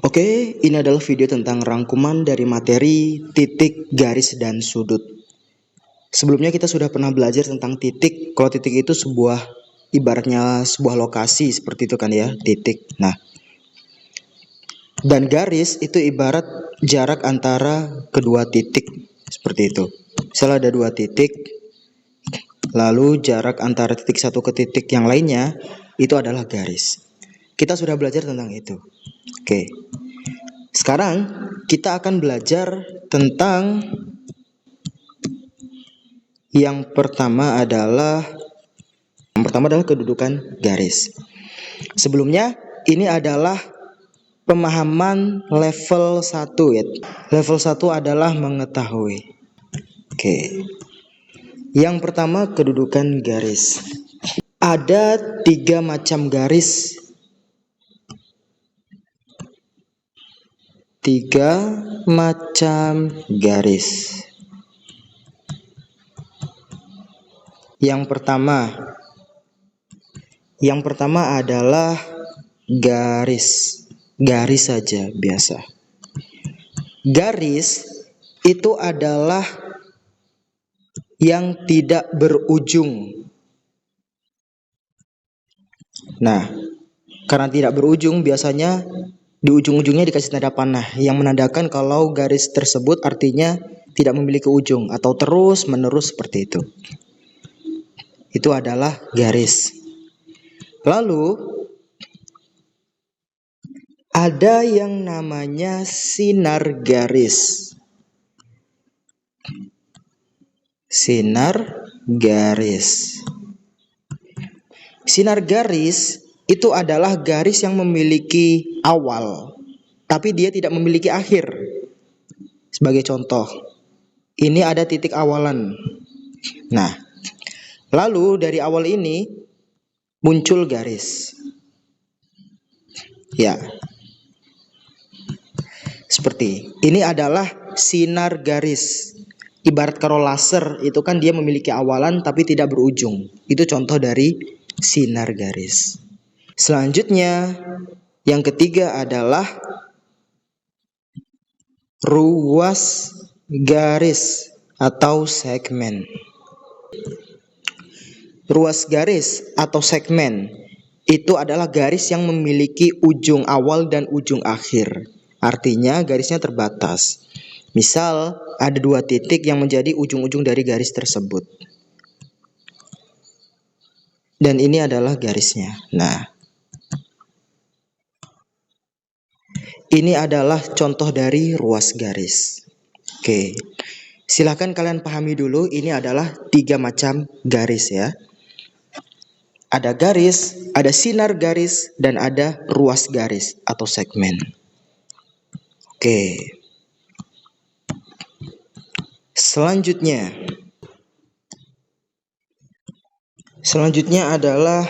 Oke, ini adalah video tentang rangkuman dari materi titik, garis, dan sudut. Sebelumnya kita sudah pernah belajar tentang titik. Kalau titik itu ibaratnya sebuah lokasi seperti itu kan ya, titik. Nah, dan garis itu ibarat jarak antara kedua titik seperti itu. Misalnya ada dua titik, lalu jarak antara titik satu ke titik yang lainnya itu adalah garis. Kita sudah belajar tentang itu. Oke. Sekarang kita akan belajar tentang yang pertama adalah kedudukan garis. Sebelumnya ini adalah pemahaman level 1 ya. Level 1 adalah mengetahui. Oke. Yang pertama kedudukan garis. Ada 3 macam garis. 3 macam garis. Yang pertama adalah garis. Garis saja biasa. Garis itu adalah yang tidak berujung. Nah, karena tidak berujung biasanya di ujung-ujungnya dikasih tanda panah yang menandakan kalau garis tersebut artinya tidak memiliki ujung atau terus menerus seperti itu. Itu adalah garis. Lalu ada yang namanya sinar garis. Sinar garis. Sinar garis itu adalah garis yang memiliki awal, tapi dia tidak memiliki akhir. Sebagai contoh, ini ada titik awalan. Nah, lalu dari awal ini muncul garis. Ya. Seperti ini adalah sinar garis. Ibarat kalau laser itu kan dia memiliki awalan tapi tidak berujung. Itu contoh dari sinar garis. Selanjutnya yang ketiga adalah ruas garis atau segmen. Ruas garis atau segmen itu adalah garis yang memiliki ujung awal dan ujung akhir. Artinya garisnya terbatas. Misal ada 2 titik yang menjadi ujung-ujung dari garis tersebut. Dan ini adalah garisnya. Nah, ini adalah contoh dari ruas garis. Oke. Silakan kalian pahami dulu, ini adalah 3 macam garis ya. Ada garis, ada sinar garis, dan ada ruas garis atau segmen. Oke. Selanjutnya adalah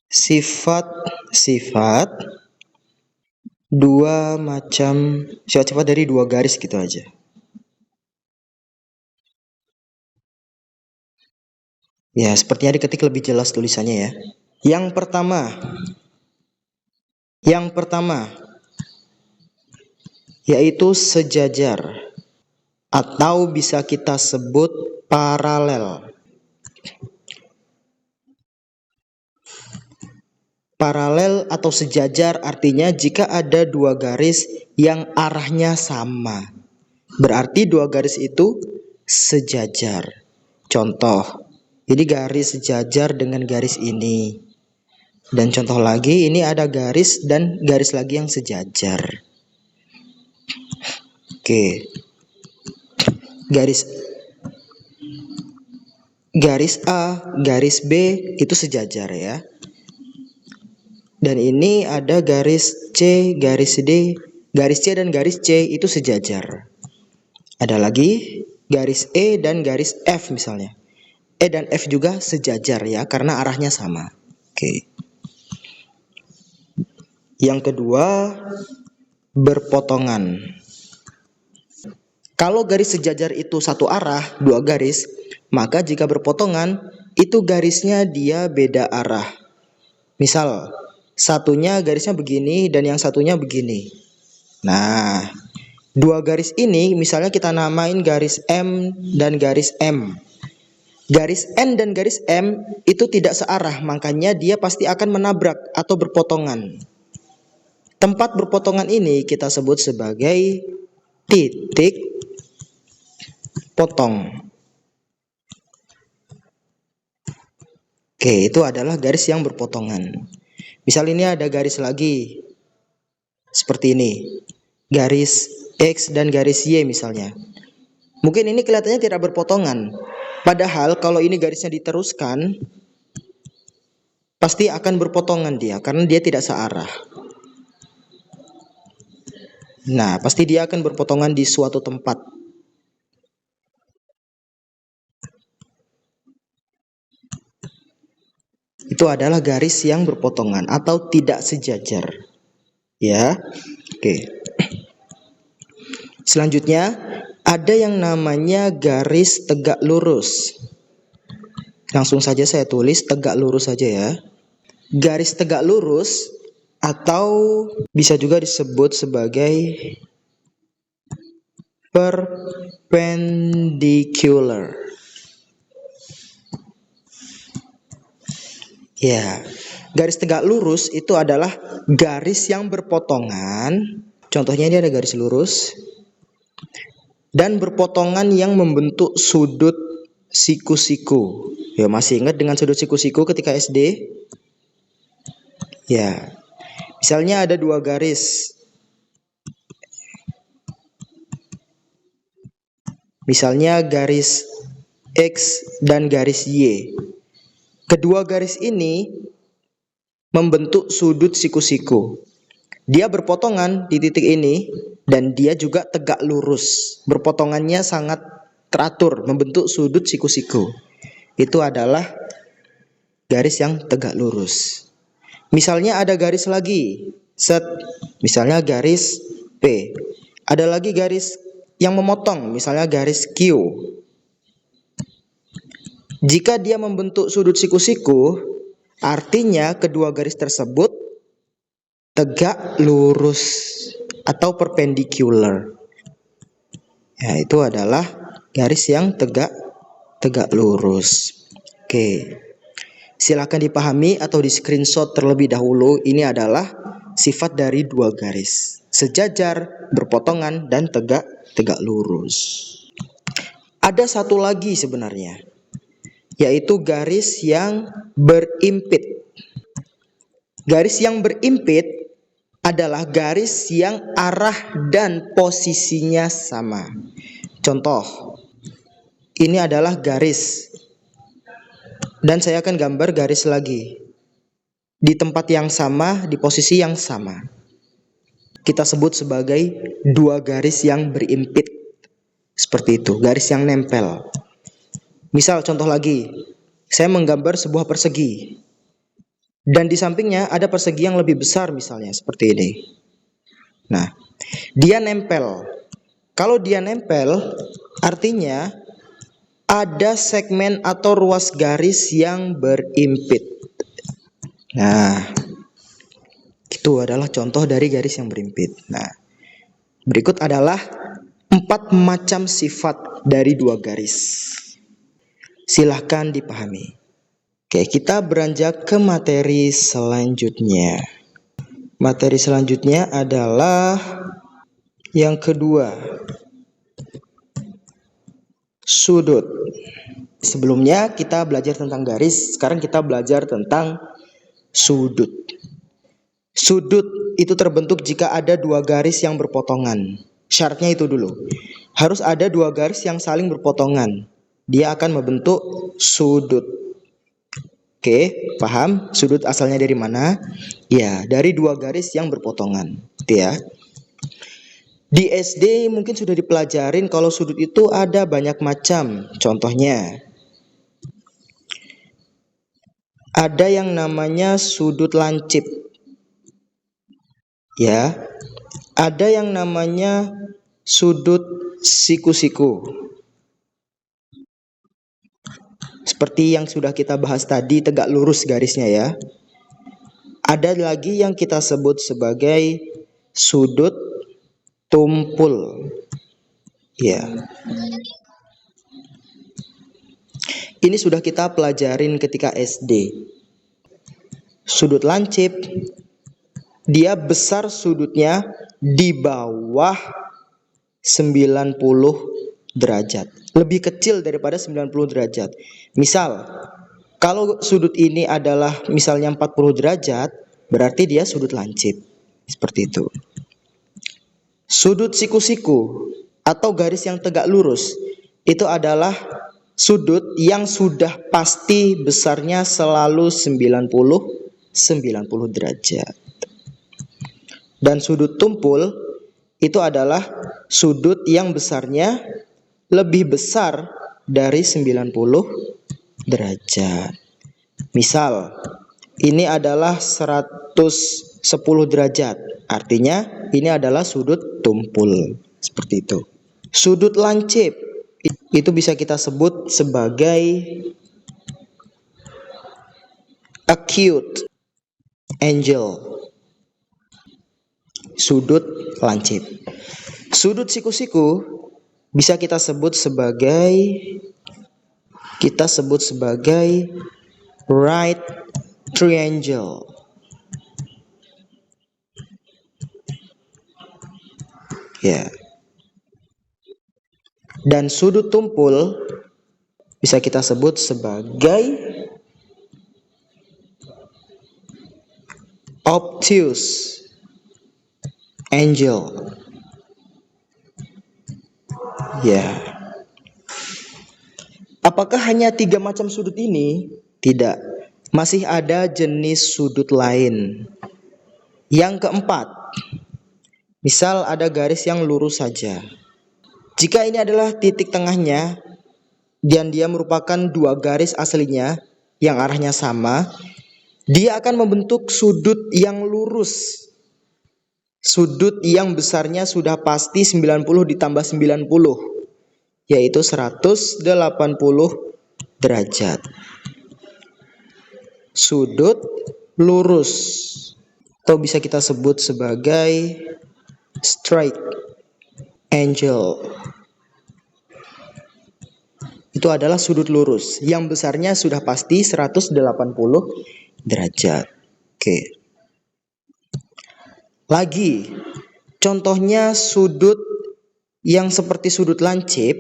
sifat-sifat dari 2 garis gitu aja. Ya, sepertinya diketik lebih jelas tulisannya ya. Yang pertama yaitu sejajar atau bisa kita sebut paralel. Paralel atau sejajar artinya jika ada 2 garis yang arahnya sama. Berarti 2 garis itu sejajar. Contoh, ini garis sejajar dengan garis ini. Dan contoh lagi, ini ada garis dan garis lagi yang sejajar. Oke. Garis A, garis B itu sejajar ya. Dan ini ada garis C, garis D, garis C dan garis C itu sejajar. Ada lagi garis E dan garis F misalnya. E dan F juga sejajar ya karena arahnya sama. Oke. Yang kedua, berpotongan. Kalau garis sejajar itu satu arah, 2 garis, maka jika berpotongan, itu garisnya dia beda arah. Misal, Satunya garisnya begini dan yang satunya begini. Nah, dua garis ini misalnya kita namain garis M dan garis M. Garis N dan garis M itu tidak searah, makanya dia pasti akan menabrak atau berpotongan. Tempat berpotongan ini kita sebut sebagai titik potong. Oke, itu adalah garis yang berpotongan. Misal ini ada garis lagi seperti ini, garis X dan garis Y misalnya. Mungkin ini kelihatannya tidak berpotongan, padahal kalau ini garisnya diteruskan pasti akan berpotongan dia, karena dia tidak searah. Nah, pasti dia akan berpotongan di suatu tempat. Itu adalah garis yang berpotongan atau tidak sejajar. Ya. Oke. Selanjutnya ada yang namanya garis tegak lurus. Langsung saja saya tulis tegak lurus saja ya. Garis tegak lurus atau bisa juga disebut sebagai perpendicular. Ya, garis tegak lurus itu adalah garis yang berpotongan. Contohnya ini ada garis lurus dan berpotongan yang membentuk sudut siku-siku. Ya, masih ingat dengan sudut siku-siku ketika SD? Ya, misalnya ada dua garis. Misalnya garis X dan garis Y. Kedua garis ini membentuk sudut siku-siku. Dia berpotongan di titik ini dan dia juga tegak lurus. Berpotongannya sangat teratur, membentuk sudut siku-siku. Itu adalah garis yang tegak lurus. Misalnya ada garis lagi, set. Misalnya garis P. Ada lagi garis yang memotong, misalnya garis Q. Jika dia membentuk sudut siku-siku, artinya kedua garis tersebut tegak lurus atau perpendicular. Ya, itu adalah garis yang tegak lurus. Oke. Silakan dipahami atau di screenshot terlebih dahulu. Ini adalah sifat dari dua garis: sejajar, berpotongan, dan tegak lurus. Ada satu lagi sebenarnya, yaitu garis yang berimpit. Garis yang berimpit adalah garis yang arah dan posisinya sama. Contoh, ini adalah garis dan saya akan gambar garis lagi di tempat yang sama, di posisi yang sama. Kita sebut sebagai dua garis yang berimpit. Seperti itu, garis yang nempel. Misal contoh lagi, saya menggambar sebuah persegi dan di sampingnya ada persegi yang lebih besar misalnya seperti ini. Nah, dia nempel. Kalau dia nempel, artinya ada segmen atau ruas garis yang berimpit. Nah, itu adalah contoh dari garis yang berimpit. Nah, berikut adalah 4 macam sifat dari dua garis. Silahkan dipahami. Oke, kita beranjak ke materi selanjutnya. Materi selanjutnya adalah yang kedua, sudut. Sebelumnya kita belajar tentang garis, sekarang kita belajar tentang sudut. Sudut itu terbentuk jika ada dua garis yang berpotongan. Syaratnya itu dulu. Harus ada dua garis yang saling berpotongan. Dia akan membentuk sudut. Oke, paham? Sudut asalnya dari mana? Ya, dari dua garis yang berpotongan. Gitu ya. Di SD mungkin sudah dipelajarin kalau sudut itu ada banyak macam. Contohnya, ada yang namanya sudut lancip. Ya. Ada yang namanya sudut siku-siku. Seperti yang sudah kita bahas tadi, tegak lurus garisnya ya. Ada lagi yang kita sebut sebagai sudut tumpul. Ya. Ini sudah kita pelajarin ketika SD. Sudut lancip, dia besar sudutnya di bawah 90 derajat. Lebih kecil daripada 90 derajat. Misal, kalau sudut ini adalah misalnya 40 derajat, berarti dia sudut lancip. Seperti itu. Sudut siku-siku atau garis yang tegak lurus, itu adalah sudut yang sudah pasti besarnya selalu 90 derajat. Dan sudut tumpul itu adalah sudut yang besarnya lebih besar dari 90 derajat. Misal, ini adalah 110 derajat. Artinya ini adalah sudut tumpul. Seperti itu. Sudut lancip itu bisa kita sebut sebagai acute angle. Sudut lancip. Sudut siku-siku bisa kita sebut sebagai right triangle. Ya. Dan sudut tumpul bisa kita sebut sebagai obtuse angle. Ya. Apakah hanya 3 macam sudut ini? Tidak. Masih ada jenis sudut lain. Yang keempat, misal ada garis yang lurus saja. Jika ini adalah titik tengahnya dan dia merupakan 2 garis aslinya yang arahnya sama, dia akan membentuk sudut yang lurus. Sudut yang besarnya sudah pasti 90 ditambah 90, yaitu 180 derajat. Sudut lurus, atau bisa kita sebut sebagai straight angle. Itu adalah sudut lurus yang besarnya sudah pasti 180 derajat. Oke. Lagi, contohnya sudut yang seperti sudut lancip,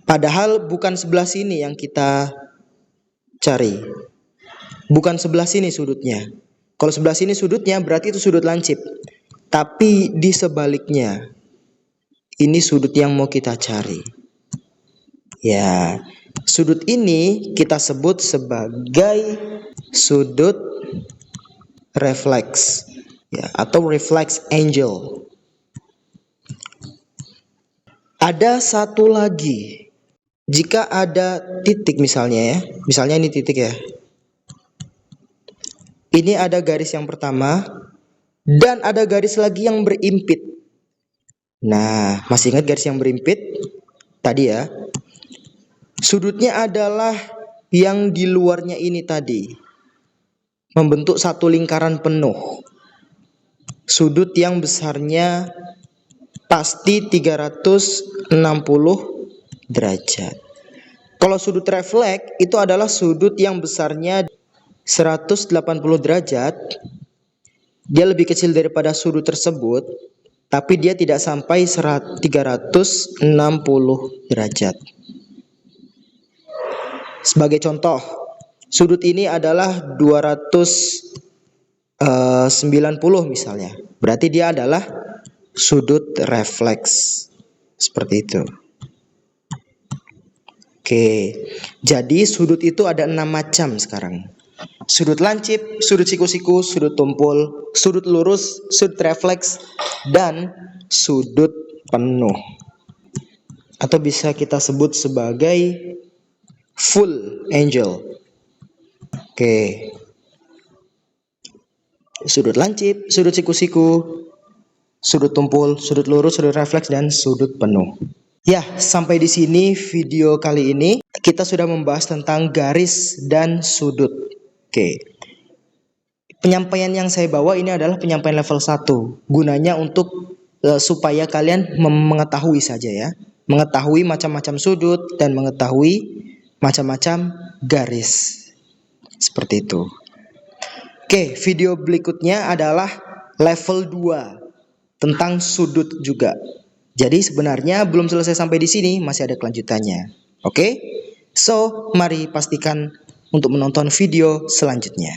padahal bukan sebelah sini yang kita cari. Bukan sebelah sini sudutnya. Kalau sebelah sini sudutnya berarti itu sudut lancip. Tapi di sebaliknya, ini sudut yang mau kita cari. Ya, sudut ini kita sebut sebagai sudut refleks. Ya, atau reflex angle. Ada satu lagi. Jika ada titik misalnya ya. Misalnya ini titik ya. Ini ada garis yang pertama dan ada garis lagi yang berimpit. Nah, masih ingat garis yang berimpit? Tadi ya. Sudutnya adalah yang di luarnya ini tadi. Membentuk satu lingkaran penuh. Sudut yang besarnya pasti 360 derajat. Kalau sudut refleks itu adalah sudut yang besarnya 180 derajat. Dia lebih kecil daripada sudut tersebut, tapi dia tidak sampai 360 derajat. Sebagai contoh, sudut ini adalah 290 misalnya. Berarti dia adalah sudut refleks. Seperti itu. Oke. Jadi sudut itu ada 6 macam sekarang. Sudut lancip, sudut siku-siku, sudut tumpul, sudut lurus, sudut refleks, dan sudut penuh. Atau bisa kita sebut sebagai full angle. Oke. Sudut lancip, sudut siku-siku, sudut tumpul, sudut lurus, sudut refleks, dan sudut penuh. Ya, sampai di sini video kali ini kita sudah membahas tentang garis dan sudut. Oke. Penyampaian yang saya bawa ini adalah penyampaian level 1. Gunanya untuk supaya kalian mengetahui saja ya. Mengetahui macam-macam sudut dan mengetahui macam-macam garis. Seperti itu. Oke, video berikutnya adalah level 2 tentang sudut juga. Jadi sebenarnya belum selesai sampai di sini, masih ada kelanjutannya. Oke? So, mari pastikan untuk menonton video selanjutnya.